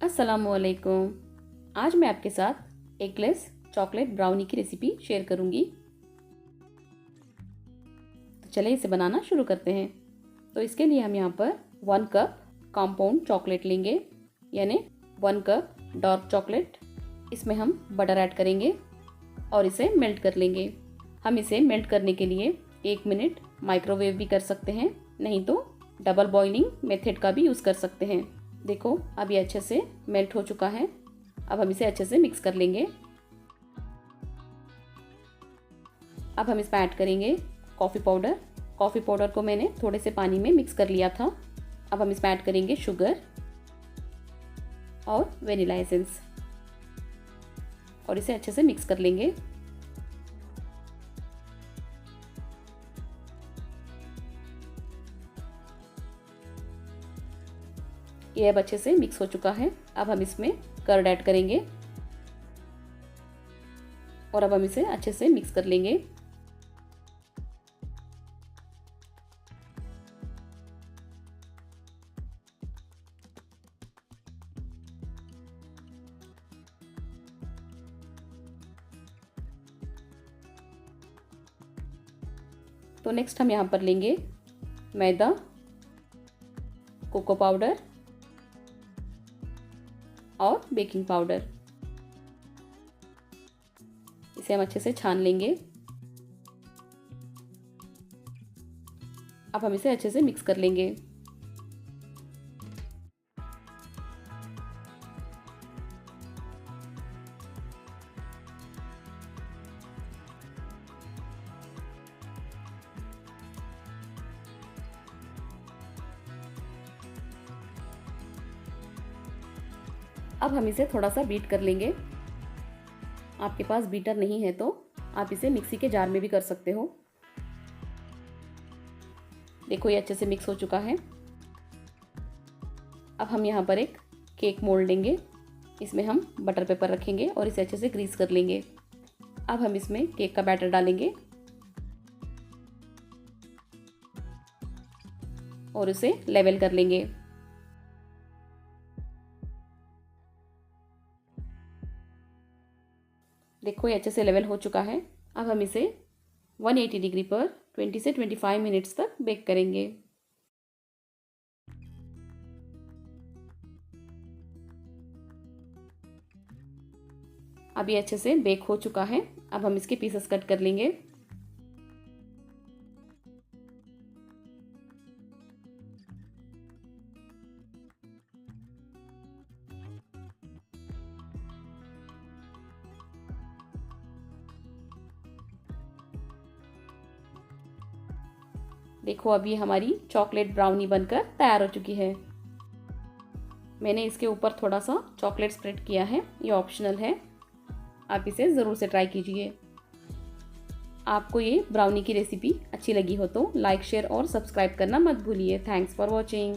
अस्सलामुअलैकुम। आज मैं आपके साथ एगलेस चॉकलेट ब्राउनी की रेसिपी शेयर करूंगी। तो चलिए इसे बनाना शुरू करते हैं। तो इसके लिए हम यहाँ पर 1 कप कंपाउंड चॉकलेट लेंगे, यानी 1 कप डार्क चॉकलेट। इसमें हम बटर ऐड करेंगे और इसे मेल्ट कर लेंगे। हम इसे मेल्ट करने के लिए 1 मिनट माइक्रोवेव भी कर सकते हैं, नहीं तो डबल बॉइलिंग मेथड का भी यूज़ कर सकते हैं। देखो अब ये अच्छे से मेल्ट हो चुका है। अब हम इसे अच्छे से मिक्स कर लेंगे। अब हम इसमें ऐड करेंगे कॉफ़ी पाउडर। कॉफ़ी पाउडर को मैंने थोड़े से पानी में मिक्स कर लिया था। अब हम इसमें ऐड करेंगे शुगर और वेनिला एसेंस और इसे अच्छे से मिक्स कर लेंगे। ये अब अच्छे से मिक्स हो चुका है। अब हम इसमें कर्ड ऐड करेंगे और अब हम इसे अच्छे से मिक्स कर लेंगे। तो नेक्स्ट हम यहाँ पर लेंगे मैदा, कोको पाउडर और बेकिंग पाउडर। इसे हम अच्छे से छान लेंगे। अब हम इसे अच्छे से मिक्स कर लेंगे। अब हम इसे थोड़ा सा बीट कर लेंगे। आपके पास बीटर नहीं है तो आप इसे मिक्सी के जार में भी कर सकते हो। देखो ये अच्छे से मिक्स हो चुका है। अब हम यहाँ पर एक केक मोल्ड लेंगे। इसमें हम बटर पेपर रखेंगे और इसे अच्छे से ग्रीस कर लेंगे। अब हम इसमें केक का बैटर डालेंगे और उसे लेवल कर लेंगे। देखो ये अच्छे से लेवल हो चुका है। अब हम इसे 180 डिग्री पर 20 से 25 मिनट्स तक बेक करेंगे। अब ये अच्छे से बेक हो चुका है। अब हम इसके पीसेस कट कर लेंगे। देखो अब ये हमारी चॉकलेट ब्राउनी बनकर तैयार हो चुकी है। मैंने इसके ऊपर थोड़ा सा चॉकलेट स्प्रेड किया है, ये ऑप्शनल है, आप इसे ज़रूर से ट्राई कीजिए। आपको ये ब्राउनी की रेसिपी अच्छी लगी हो तो लाइक, शेयर और सब्सक्राइब करना मत भूलिए। Thanks for watching.